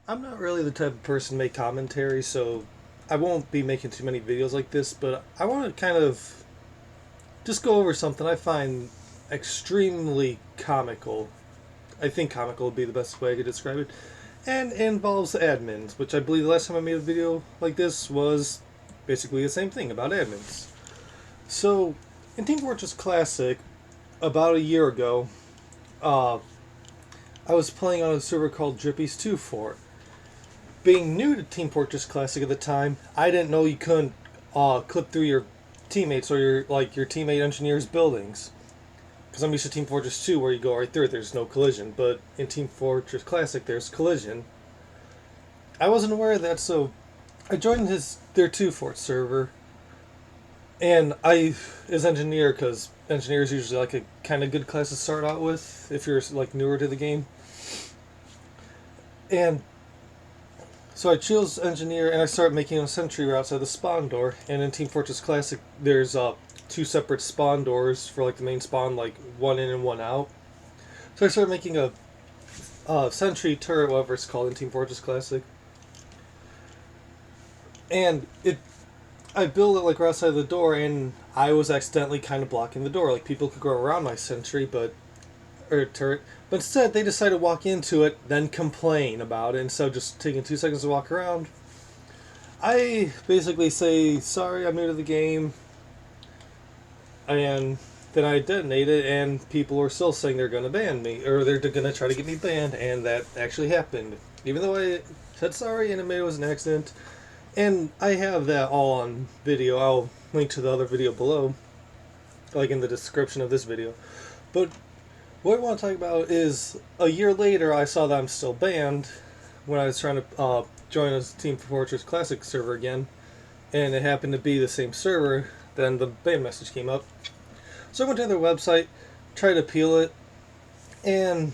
I'm not really the type of person to make commentary, so I won't be making too many videos like this, but I want to kind of just go over something I find extremely comical. I think comical would be the best way I could describe it. And it involves admins, which I believe the last time I made a video like this was basically the same thing about admins. So, in Team Fortress Classic, about a year ago, uh, I was playing on a server called Drippy's 2 Fort. Being new to Team Fortress Classic at the time, I didn't know you couldn't clip through your teammates or your teammate engineers' buildings. Because I'm used to Team Fortress 2 where you go right through it, there's no collision. But in Team Fortress Classic, there's collision. I wasn't aware of that, so I joined their 2 Fort server. And I, as engineer, because engineer is usually like a kind of good class to start out with if you're like newer to the game. And so I chose engineer and I started making a sentry route outside the spawn door. And in Team Fortress Classic, there's two separate spawn doors for like the main spawn, like one in and one out. So I started making a sentry turret, whatever it's called in Team Fortress Classic. And I built it like right outside the door, and I was accidentally kind of blocking the door. Like people could go around my sentry, or turret, but instead they decided to walk into it, then complain about it instead of just taking 2 seconds to walk around. I basically say, sorry, I'm new to the game, and then I detonate it, and people are still saying they're going to ban me, or they're going to try to get me banned, and that actually happened. Even though I said sorry and admitted it was an accident, and I have that all on video. I'll link to the other video below, like in the description of this video. But what I want to talk about is a year later, I saw that I'm still banned when I was trying to join a Team Fortress Classic server again, and it happened to be the same server. Then the ban message came up, so I went to their website, tried to appeal it, and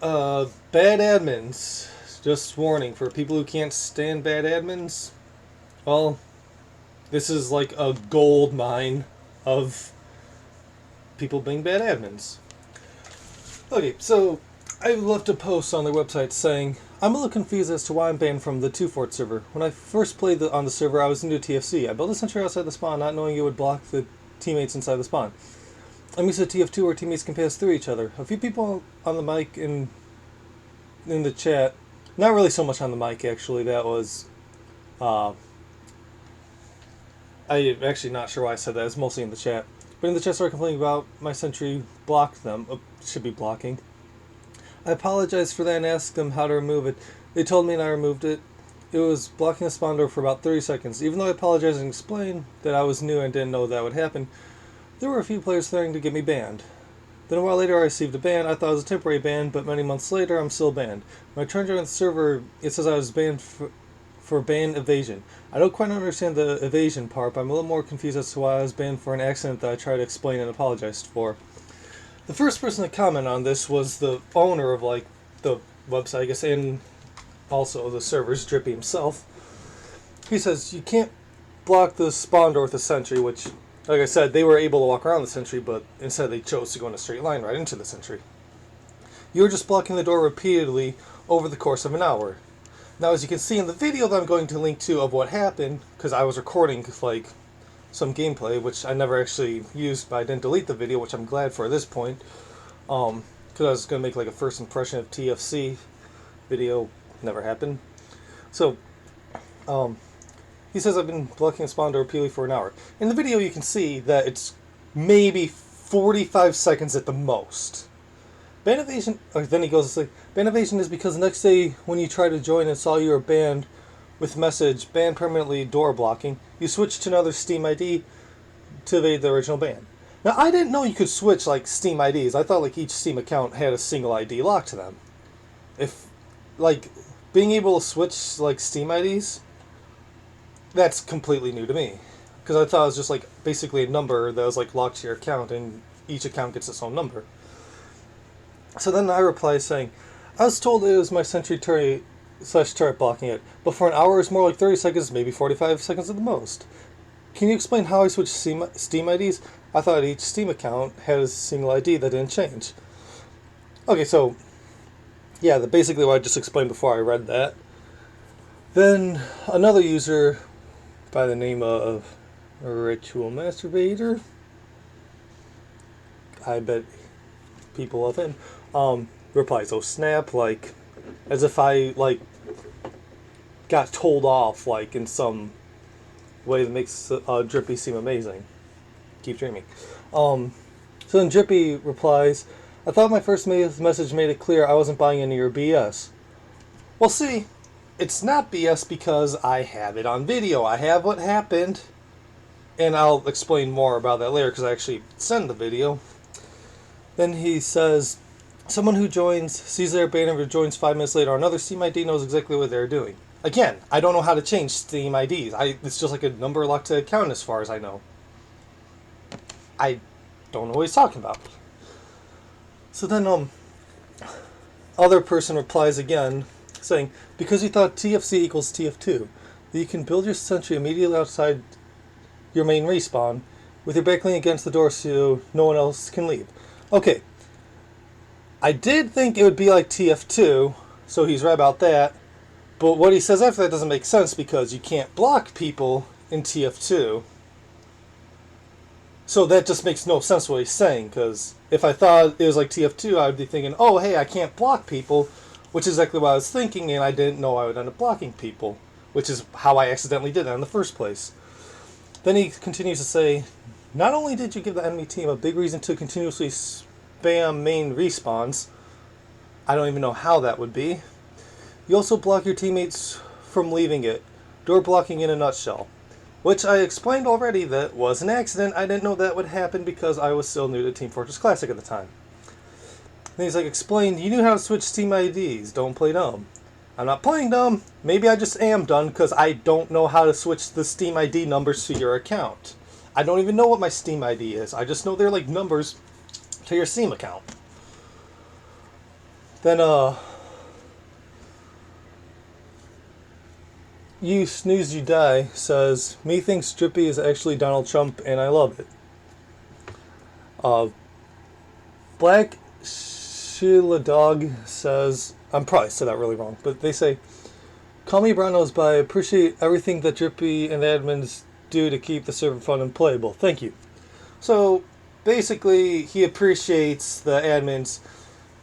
bad admins. Just warning for people who can't stand bad admins. Well, this is like a gold mine of people being bad admins. Okay, so I left a post on their website saying, I'm a little confused as to why I'm banned from the 2 Fort server. When I first played on the server, I was new to TFC. I built a sentry outside the spawn, not knowing it would block the teammates inside the spawn. I'm used to TF2 where teammates can pass through each other. A few people on the mic in the chat, not really so much on the mic actually, that was, I'm actually not sure why I said that, it's mostly in the chat. But in the chat started complaining about my sentry blocked them, should be blocking. I apologized for that and asked them how to remove it. They told me and I removed it. It was blocking the spawn door for about 30 seconds. Even though I apologized and explained that I was new and didn't know that would happen, there were a few players threatening to get me banned. Then a while later I received a ban. I thought it was a temporary ban, but many months later I'm still banned. When I turned to the server, it says I was banned for ban evasion. I don't quite understand the evasion part, but I'm a little more confused as to why I was banned for an accident that I tried to explain and apologized for. The first person to comment on this was the owner of like the website, I guess, and also the server's Drippy himself. He says you can't block the spawn door with a sentry, which, like I said, they were able to walk around the sentry, but instead they chose to go in a straight line right into the sentry. You were just blocking the door repeatedly over the course of an hour. Now, as you can see in the video that I'm going to link to of what happened, because I was recording like some gameplay, which I never actually used, but I didn't delete the video, which I'm glad for at this point, because I was going to make like a first impression of TFC video. Never happened. So, he says I've been blocking the spawn door repeatedly for an hour. In the video you can see that it's maybe 45 seconds at the most. Ban evasion, then he goes to say, ban evasion is because the next day when you try to join and saw you were banned with message, ban permanently door blocking, you switch to another Steam ID to evade the original ban. Now I didn't know you could switch like Steam IDs. I thought like each Steam account had a single ID locked to them. If, like, being able to switch like Steam IDs, that's completely new to me. Because I thought it was just like basically a number that was like locked to your account and each account gets its own number. So then I reply saying, I was told it was my sentry turret / turret blocking it, but for an hour it's more like 30 seconds, maybe 45 seconds at the most. Can you explain how I switched Steam IDs? I thought each Steam account had a single ID that didn't change. Okay, so yeah, basically what I just explained before I read that. Then another user by the name of Ritual Masturbator, I bet people love him, replies, "Oh snap!" Like as if I like got told off like in some way that makes Drippy seem amazing. Keep dreaming. So then Drippy replies, "I thought my first message made it clear I wasn't buying any of your BS." Well, see, it's not BS because I have it on video. I have what happened, and I'll explain more about that later because I actually send the video. Then he says, "Someone who sees their banner and joins 5 minutes later on another Steam ID knows exactly what they're doing." Again, I don't know how to change Steam IDs. It's just like a number locked to account as far as I know. I don't know what he's talking about. So then, other person replies again, saying, "Because you thought TFC equals TF2, that you can build your sentry immediately outside your main respawn, with your back leaning against the door so no one else can leave." Okay, I did think it would be like TF2, so he's right about that, but what he says after that doesn't make sense because you can't block people in TF2. So that just makes no sense what he's saying, because if I thought it was like TF2, I would be thinking, oh, hey, I can't block people, which is exactly what I was thinking, and I didn't know I would end up blocking people, which is how I accidentally did that in the first place. Then he continues to say, "Not only did you give the enemy team a big reason to continuously spam main respawns, I don't even know how that would be, you also block your teammates from leaving it. Door blocking in a nutshell." Which I explained already that was an accident. I didn't know that would happen because I was still new to Team Fortress Classic at the time. And he's like, "Explain, you knew how to switch team IDs. Don't play dumb." I'm not playing dumb. Maybe I just am dumb because I don't know how to switch the Steam ID numbers to your account. I don't even know what my Steam ID is. I just know they're like numbers to your Steam account. Then, You Snooze You Die says, "Me thinks Drippy is actually Donald Trump and I love it." Black Sheila Dog says, I'm probably said that really wrong, but they say, "Call me Bronos, but I appreciate everything that Drippy and the admins do to keep the server fun and playable. Thank you." So basically, he appreciates the admins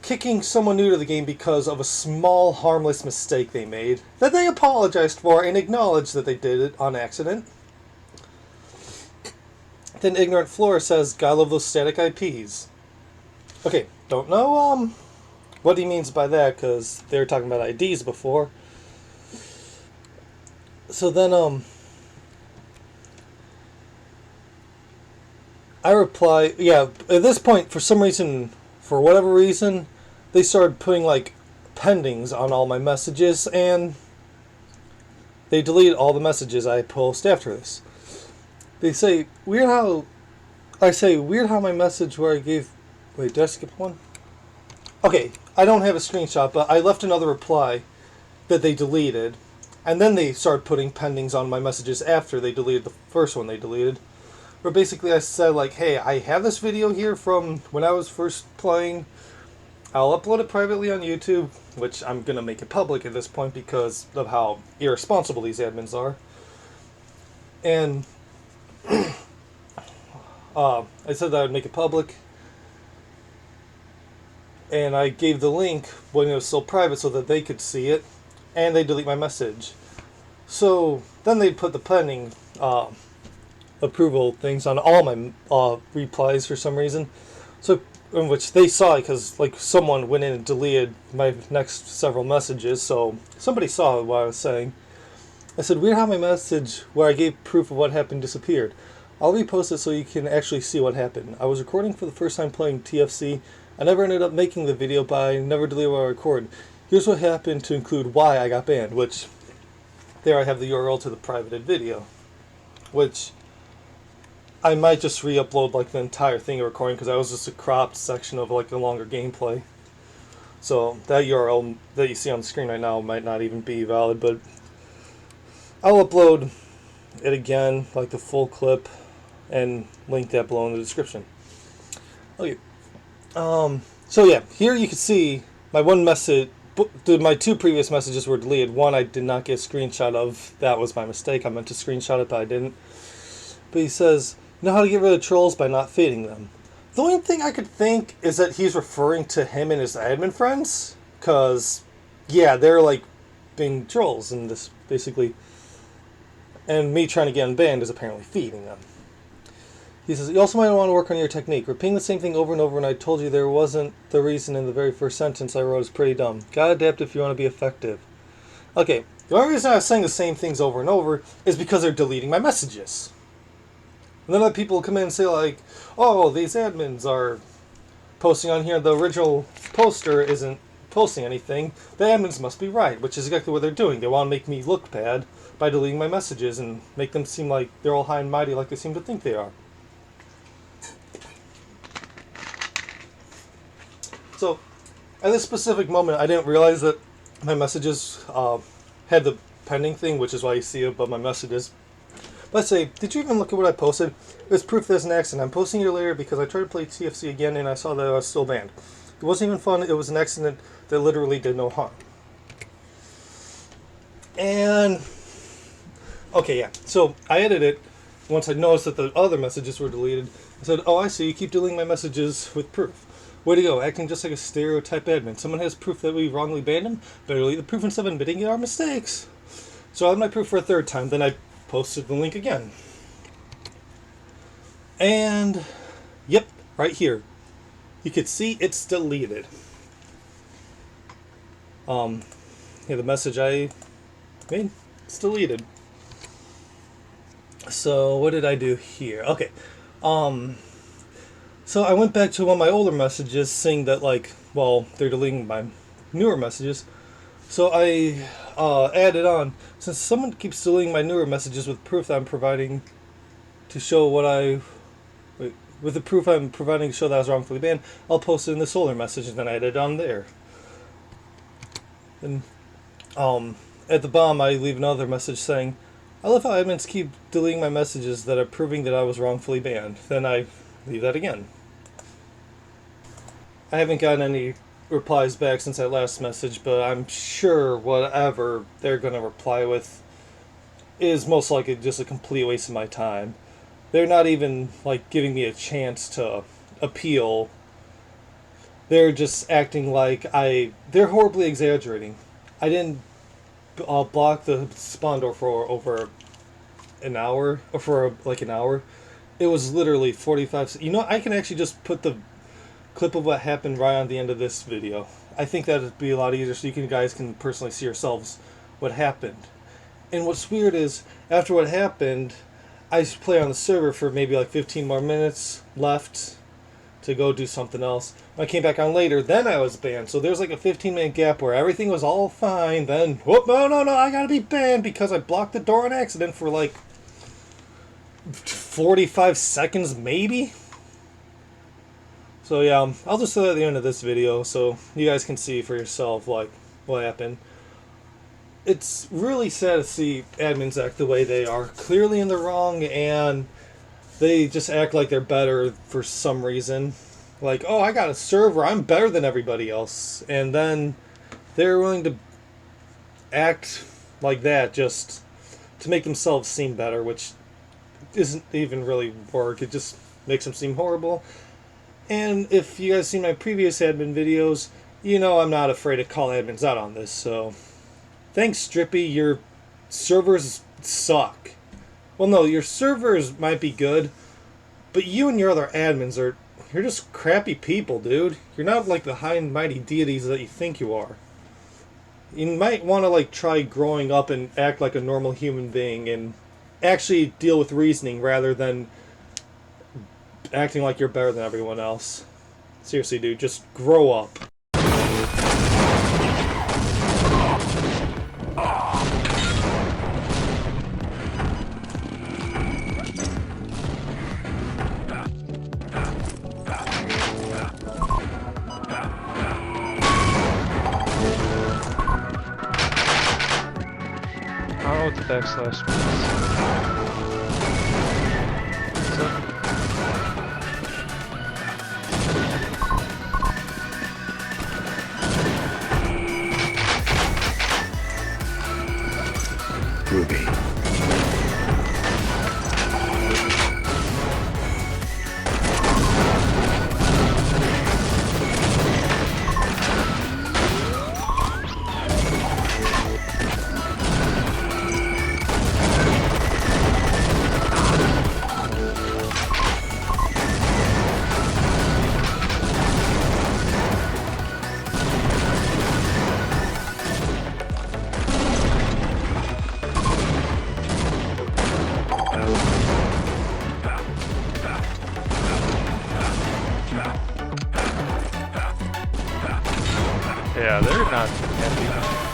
kicking someone new to the game because of a small, harmless mistake they made that they apologized for and acknowledged that they did it on accident. Then Ignorant Floor says, "Gotta love those static IPs." Okay, don't know what he means by that because they were talking about IDs before. So then I reply, yeah, at this point, for whatever reason, they started putting like pendings on all my messages, and they deleted all the messages I post after this. They say, weird how my message where I gave, wait, did I skip one? Okay, I don't have a screenshot, but I left another reply that they deleted, and then they started putting pendings on my messages after they deleted the first one they deleted. Where basically I said, like, hey, I have this video here from when I was first playing. I'll upload it privately on YouTube, which I'm going to make it public at this point because of how irresponsible these admins are. And I said that I would make it public. And I gave the link when it was still private so that they could see it. And they delete my message. So then they put the pending approval things on all my replies for some reason. So in which they saw it because like someone went in and deleted my next several messages, so somebody saw what I was saying. I said, "Weird how my message where I gave proof of what happened disappeared. I'll repost it so you can actually see what happened. I was recording for the first time playing TFC. I never ended up making the video, but I never deleted what I recorded. Here's what happened to include why I got banned," which there I have the URL to the privated video, which I might just re-upload like the entire thing of recording because that was just a cropped section of like the longer gameplay. So that URL that you see on the screen right now might not even be valid, but I'll upload it again, like the full clip, and link that below in the description. Okay. So yeah, here you can see my one message. my 2 previous messages were deleted. One I did not get a screenshot of. That was my mistake. I meant to screenshot it, but I didn't. But he says, know how to get rid of trolls by not feeding them. The only thing I could think is that he's referring to him and his admin friends. Because, yeah, they're like being trolls in this, basically. And me trying to get unbanned is apparently feeding them. He says, you also might want to work on your technique. Repeating the same thing over and over, and I told you there wasn't the reason in the very first sentence I wrote is pretty dumb. Gotta adapt if you want to be effective. Okay, the only reason I was saying the same things over and over is because they're deleting my messages. And then other people come in and say like, oh, these admins are posting on here. The original poster isn't posting anything. The admins must be right, which is exactly what they're doing. They want to make me look bad by deleting my messages and make them seem like they're all high and mighty like they seem to think they are. So, at this specific moment, I didn't realize that my messages had the pending thing, which is why you see it above my messages. Let's say, did you even look at what I posted? It was proof there's an accident. I'm posting it later because I tried to play TFC again and I saw that I was still banned. It wasn't even fun. It was an accident that literally did no harm. And, okay, yeah. So, I edited it. Once I noticed that the other messages were deleted, I said, oh, I see. You keep deleting my messages with proof. Way to go, acting just like a stereotype admin. Someone has proof that we wrongly banned him, better leave the proof instead of admitting our mistakes. So I had my proof for a 3rd time, then I posted the link again. And, yep, right here. You can see it's deleted. Yeah, the message I made, it's deleted. So, what did I do here? Okay, so I went back to one of my older messages saying that, like, well, they're deleting my newer messages. So I added on, since someone keeps deleting my newer messages with proof that I'm providing to show what with the proof I'm providing to show that I was wrongfully banned, I'll post it in this older message, and then I added it on there. And at the bottom I leave another message saying, I love how admins keep deleting my messages that are proving that I was wrongfully banned. Then I leave that again. I haven't gotten any replies back since that last message, but I'm sure whatever they're going to reply with is most likely just a complete waste of my time. They're not even, like, giving me a chance to appeal. They're just acting like they're horribly exaggerating. I didn't block the spawndoor for over an hour, or for like an hour. It was literally 45. You know, I can actually just put the clip of what happened right on the end of this video. I think that would be a lot easier so you guys can personally see yourselves what happened. And what's weird is, after what happened, I used to play on the server for maybe like 15 more minutes left to go do something else. When I came back on later, then I was banned. So there's like a 15-minute gap where everything was all fine. Then, whoop, no, I gotta be banned because I blocked the door on accident for like 45 seconds maybe. So yeah, I'll just say that at the end of this video so you guys can see for yourself like what happened. It's really sad to see admins act the way they are, clearly in the wrong, and they just act like they're better for some reason. Like, oh, I got a server, I'm better than everybody else. And then they're willing to act like that just to make themselves seem better, which isn't even really work. It just makes them seem horrible. And if you guys seen my previous admin videos, you know I'm not afraid to call admins out on this, so thanks, Drippy. Your servers suck. Well, no, your servers might be good, but you and your other admins you're just crappy people, dude. You're not like the high and mighty deities that you think you are. You might want to like try growing up and act like a normal human being and actually deal with reasoning rather than acting like you're better than everyone else. Seriously, dude, just grow up. I don't know what the backslash means. Ruby. Yeah, they're not happy.